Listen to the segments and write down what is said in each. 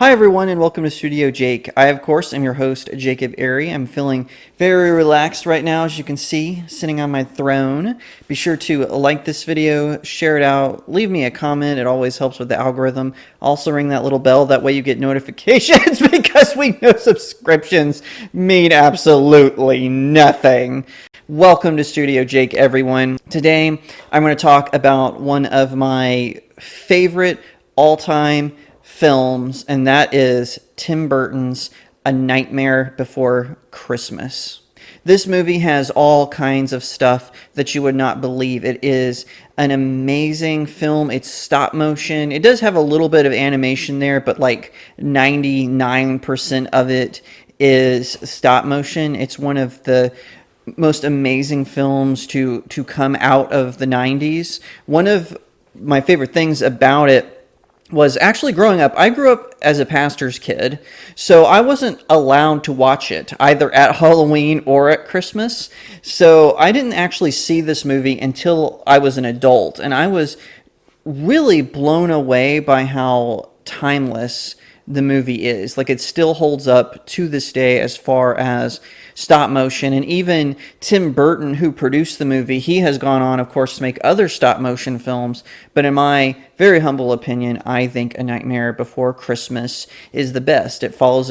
Hi everyone and welcome to Studio Jake. I of course am your host Jacob Airy. I'm feeling very relaxed right now, as you can see, sitting on my throne. Be sure to like this video, share it out, leave me a comment. It always helps with the algorithm. Also ring that little bell, that way you get notifications because we know subscriptions mean absolutely nothing. Welcome to Studio Jake, everyone. Today I'm going to talk about one of my favorite all-time films, and that is Tim Burton's A Nightmare Before Christmas. This movie has all kinds of stuff that you would not believe. It is an amazing film. It's stop motion. It does have a little bit of animation there, but like 99% of it is stop motion. It's one of the most amazing films to come out of the 90s. One of my favorite things about it was actually growing up. I grew up as a pastor's kid, so I wasn't allowed to watch it either at Halloween or at Christmas. So I didn't actually see this movie until I was an adult, and I was really blown away by how timeless the movie is. Like, it still holds up to this day as far as stop motion. And even Tim Burton, who produced the movie, he has gone on, of course, to make other stop motion films. But in my very humble opinion, I think A Nightmare Before Christmas is the best. It follows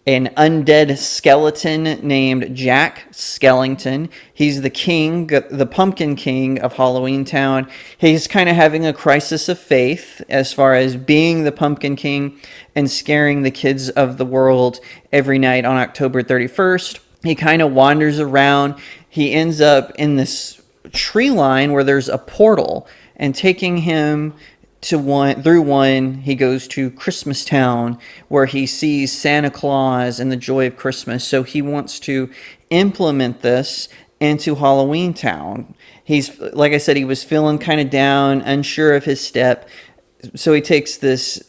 an undead skeleton named Jack Skellington. He's the king, the pumpkin king of Halloween Town. He's kind of having a crisis of faith as far as being the pumpkin king and scaring the kids of the world every night on October 31st. He kind of wanders around. He ends up in this tree line where there's a portal, and taking him through one, he goes to Christmas Town, where he sees Santa Claus and the joy of Christmas. So he wants to implement this into Halloween Town. He's, like I said, he was feeling kind of down, unsure of his step. So he takes this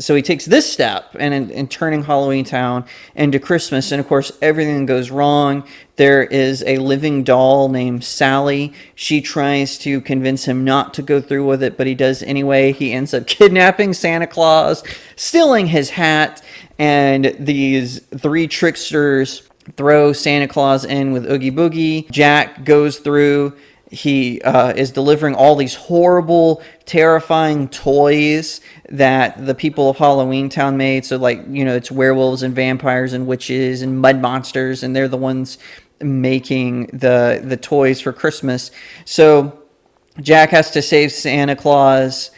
step in turning Halloween Town into Christmas. And of course, everything goes wrong. There is a living doll named Sally. She tries to convince him not to go through with it, but he does anyway. He ends up kidnapping Santa Claus, stealing his hat, and these three tricksters throw Santa Claus in with Oogie Boogie. Jack goes through. He is delivering all these horrible, terrifying toys that the people of Halloween Town made. So, like, you know, it's werewolves and vampires and witches and mud monsters, and they're the ones making the toys for Christmas. So Jack has to save Santa Claus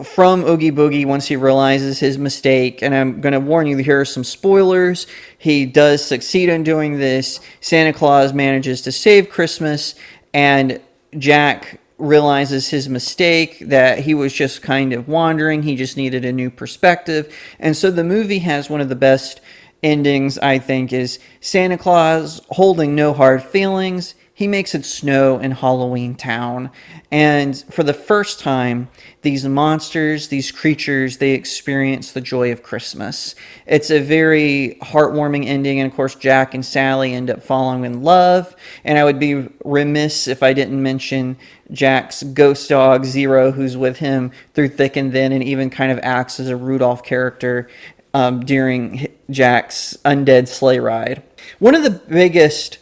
from Oogie Boogie once he realizes his mistake. And I'm going to warn you, here are some spoilers. He does succeed in doing this. Santa Claus manages to save Christmas, and Jack realizes his mistake, that he was just kind of wandering. He just needed a new perspective. And so the movie has one of the best endings, I think, is Santa Claus holding no hard feelings. He makes it snow in Halloween Town. And for the first time, these monsters, these creatures, they experience the joy of Christmas. It's a very heartwarming ending. And of course, Jack and Sally end up falling in love. And I would be remiss if I didn't mention Jack's ghost dog, Zero, who's with him through thick and thin, and even kind of acts as a Rudolph character during Jack's undead sleigh ride. One of the biggest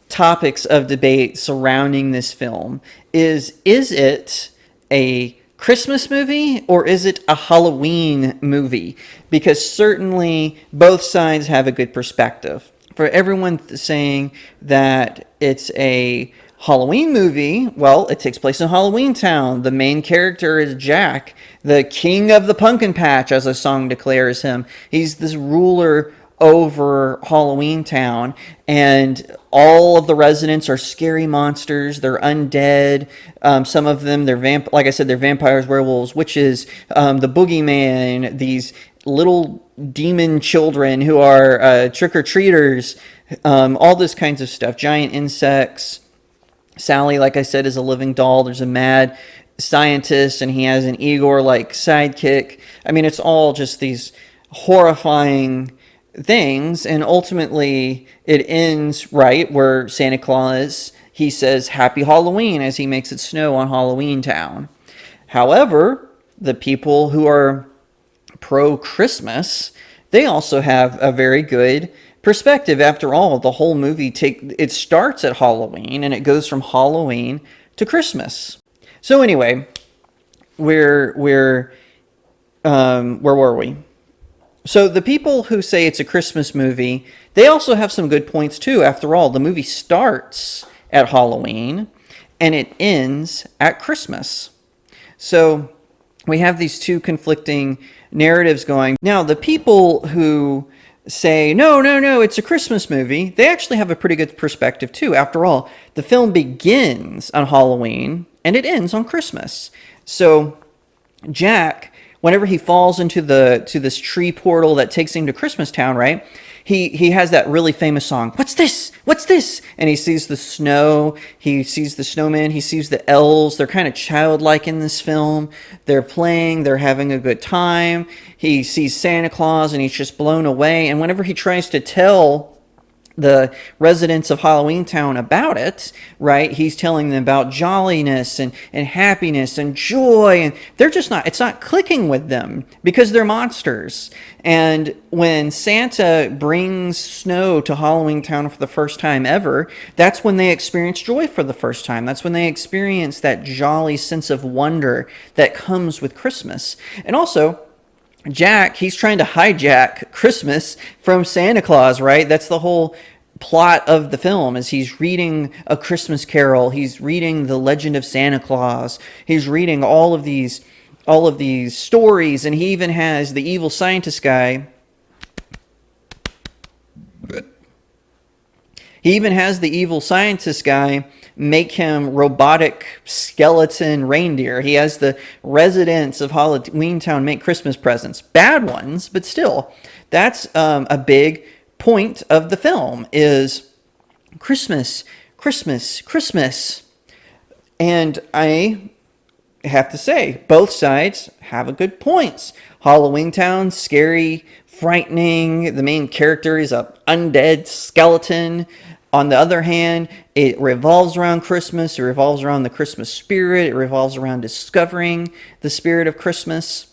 topics of debate surrounding this film is it a Christmas movie or is it a Halloween movie? Because certainly both sides have a good perspective. For everyone saying that it's a Halloween movie, well, it takes place in Halloween Town. The main character is Jack, the king of the pumpkin patch, as a song declares him. He's this ruler over Halloween Town, and all of the residents are scary monsters. They're undead. Some of them, like I said, they're vampires, werewolves, witches, the boogeyman, these little demon children who are trick-or-treaters, all this kinds of stuff, giant insects. Sally, like I said, is a living doll. There's a mad scientist, and he has an Igor-like sidekick. I mean, it's all just these horrifying things, and ultimately it ends right where Santa Claus, he says Happy Halloween as he makes it snow on Halloween Town. However, the people who are pro-Christmas they also have a very good perspective. After all, the whole movie it starts at Halloween and it goes from Halloween to Christmas. So anyway, where were we? So the people who say it's a Christmas movie, they also have some good points too. After all, the movie starts at Halloween and it ends at Christmas. So we have these two conflicting narratives going. Now, the people who say, no, no, no, it's a Christmas movie, they actually have a pretty good perspective too. After all, the film begins on Halloween and it ends on Christmas. So Jack, whenever he falls into this tree portal that takes him to Christmas Town, right? He has that really famous song, "What's this? What's this?" And he sees the snow, he sees the snowman, he sees the elves. They're kind of childlike in this film. They're playing, they're having a good time. He sees Santa Claus and he's just blown away. And whenever he tries to tell the residents of Halloween Town about it, right? He's telling them about jolliness and happiness and joy, and they're just not, it's not clicking with them because they're monsters. And when Santa brings snow to Halloween Town for the first time ever, that's when they experience joy for the first time. That's when they experience that jolly sense of wonder that comes with Christmas. And also, Jack, he's trying to hijack Christmas from Santa Claus, right? That's the whole plot of the film, is he's reading A Christmas Carol, he's reading The Legend of Santa Claus, he's reading all of these stories, and he even has the evil scientist guy. He even has the evil scientist guy make him robotic skeleton reindeer. He has the residents of Halloween Town make Christmas presents. Bad ones, but still. That's a big point of the film, is Christmas, Christmas, Christmas. And I have to say, both sides have a good points. Halloween Town, scary, frightening. The main character is an undead skeleton. On the other hand, it revolves around Christmas. It revolves around the Christmas spirit. It revolves around discovering the spirit of Christmas.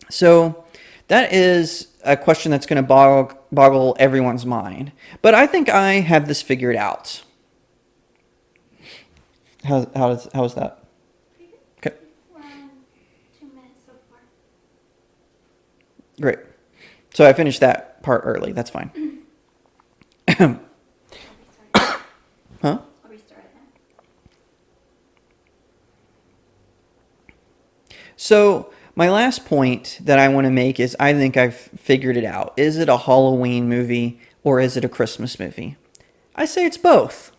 So that is a question that's going to boggle everyone's mind. But I think I have this figured out. How is that? Okay. 2 minutes so far. Great. So I finished that part early. That's fine. Huh? I'll restart it now. So my last point that I want to make is I think I've figured it out. Is it a Halloween movie or is it a Christmas movie? I say it's both.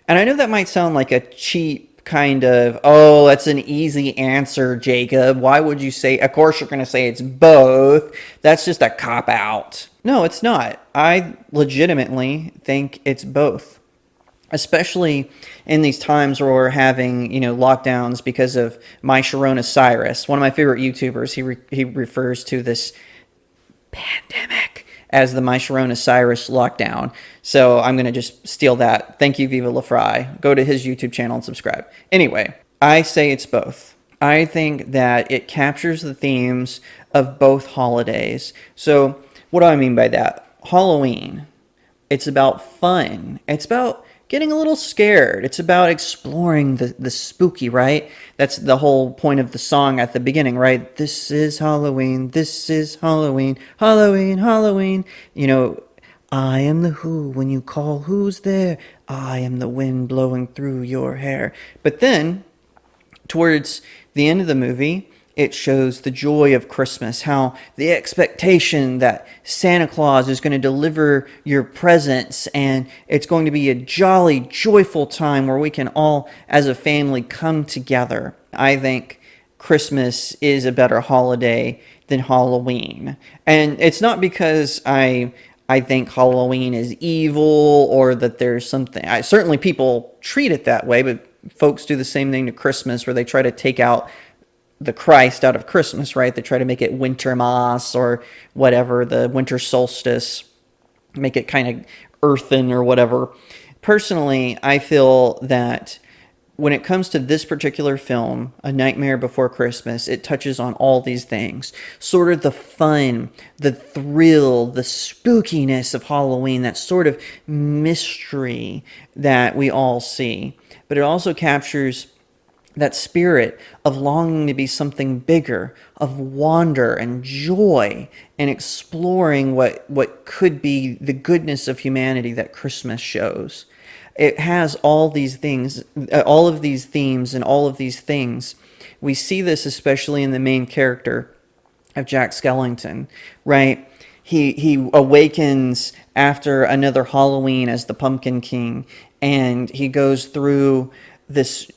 And I know that might sound like a cheap kind of, oh, that's an easy answer, Jacob. Why would you say, of course you're going to say it's both. That's just a cop-out. No, it's not. I legitimately think it's both. Especially in these times where we're having, lockdowns because of My Sharona Cyrus, one of my favorite YouTubers. He refers to this pandemic as the My Sharona Cyrus lockdown. So I'm going to just steal that. Thank you, Viva La Fry. Go to his YouTube channel and subscribe. Anyway, I say it's both. I think that it captures the themes of both holidays. So what do I mean by that? Halloween, it's about fun. It's about getting a little scared. It's about exploring the spooky, right? That's the whole point of the song at the beginning, right? This is Halloween, this is Halloween, Halloween, Halloween. I am the who when you call, who's there? I am the wind blowing through your hair. But then, towards the end of the movie, it shows the joy of Christmas, how the expectation that Santa Claus is going to deliver your presents and it's going to be a jolly, joyful time where we can all, as a family, come together. I think Christmas is a better holiday than Halloween. And it's not because I think Halloween is evil or that there's something. Certainly people treat it that way, but folks do the same thing to Christmas where they try to take out the Christ out of Christmas, right? They try to make it winter moss or whatever, the winter solstice, make it kind of earthen or whatever. Personally, I feel that when it comes to this particular film, A Nightmare Before Christmas, it touches on all these things. Sort of the fun, the thrill, the spookiness of Halloween, that sort of mystery that we all see. But it also captures that spirit of longing to be something bigger, of wonder and joy, and exploring what could be the goodness of humanity that Christmas shows. It has all these things, all of these themes and all of these things. We see this especially in the main character of Jack Skellington, right? He awakens after another Halloween as the Pumpkin King, and he goes through this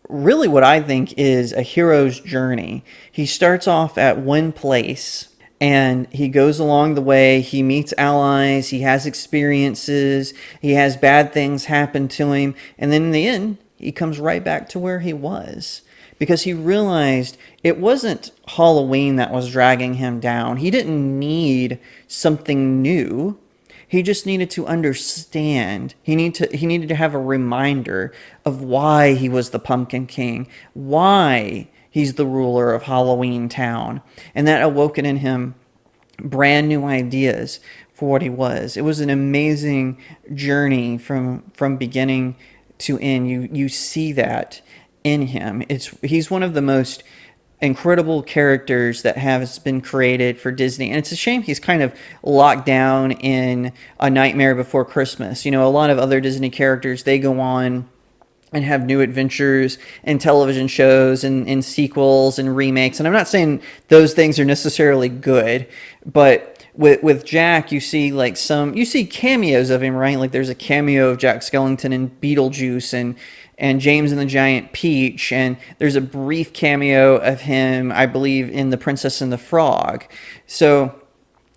really what I think is a hero's journey. He starts off at one place and he goes along the way. He meets allies, he has experiences, he has bad things happen to him, and then in the end, he comes right back to where he was because he realized it wasn't Halloween that was dragging him down. He didn't need something new. He just needed to understand. He needed to have a reminder of why he was the Pumpkin King, why he's the ruler of Halloween Town. And that awoken in him brand new ideas for what he was. It was an amazing journey from beginning to end. You see that in him. He's one of the most incredible characters that has been created for Disney. And it's a shame he's kind of locked down in A Nightmare Before Christmas. You know, a lot of other Disney characters, they go on and have new adventures and television shows and sequels and remakes. And I'm not saying those things are necessarily good, but with Jack, you see cameos of him, right? Like there's a cameo of Jack Skellington in Beetlejuice and James and the Giant Peach, and there's a brief cameo of him, I believe, in The Princess and the Frog. So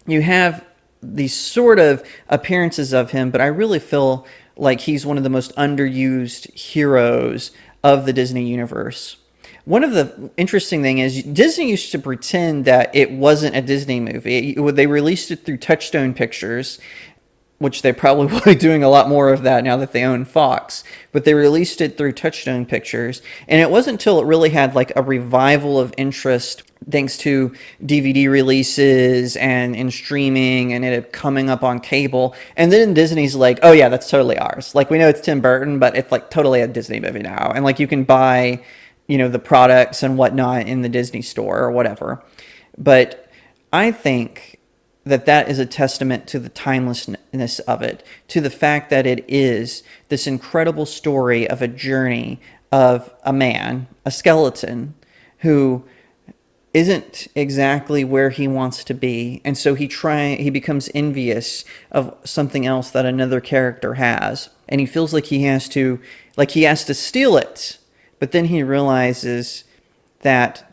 you have these sort of appearances of him, but I really feel like he's one of the most underused heroes of the Disney universe. One of the interesting thing is Disney used to pretend that it wasn't a Disney movie. They released it through Touchstone Pictures, which they probably will be doing a lot more of that now that they own Fox. But they released it through Touchstone Pictures. And it wasn't until it really had like a revival of interest thanks to DVD releases and in streaming and it coming up on cable. And then Disney's like, oh yeah, that's totally ours. Like we know it's Tim Burton, but it's like totally a Disney movie now. And like you can buy, you know, the products and whatnot in the Disney store or whatever. But I think that is a testament to the timelessness of it, to the fact that it is this incredible story of a journey of a man, a skeleton, who isn't exactly where he wants to be, and so he becomes envious of something else that another character has, and he feels like he has to steal it, but then he realizes that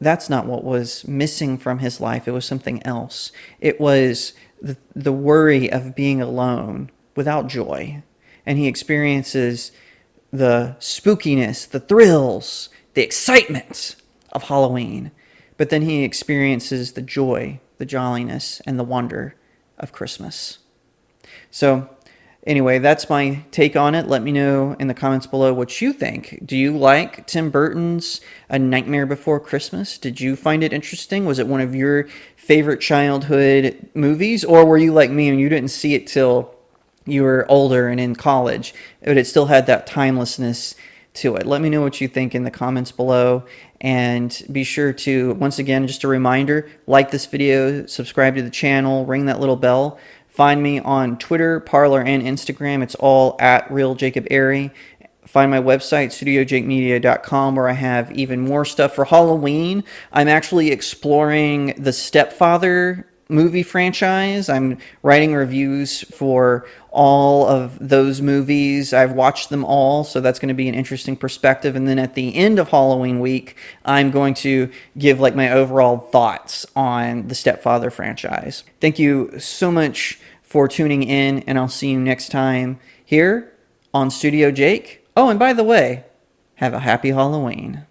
that's not what was missing from his life. It was something else. It was the worry of being alone without joy. And he experiences the spookiness, the thrills, the excitement of Halloween. But then he experiences the joy, the jolliness, and the wonder of Christmas. So anyway, that's my take on it. Let me know in the comments below what you think. Do you like Tim Burton's A Nightmare Before Christmas? Did you find it interesting? Was it one of your favorite childhood movies? Or were you like me and you didn't see it till you were older and in college, but it still had that timelessness to it? Let me know what you think in the comments below. And be sure to, once again, just a reminder, like this video, subscribe to the channel, ring that little bell. Find me on Twitter, Parler, and Instagram. It's all at RealJakeAiry. Find my website, StudioJakeMedia.com, where I have even more stuff for Halloween. I'm actually exploring the Stepfather movie franchise. I'm writing reviews for all of those movies. I've watched them all, so that's going to be an interesting perspective. And then at the end of Halloween week, I'm going to give like my overall thoughts on the Stepfather franchise. Thank you so much for tuning in, and I'll see you next time here on Studio Jake. Oh, and by the way, have a happy Halloween.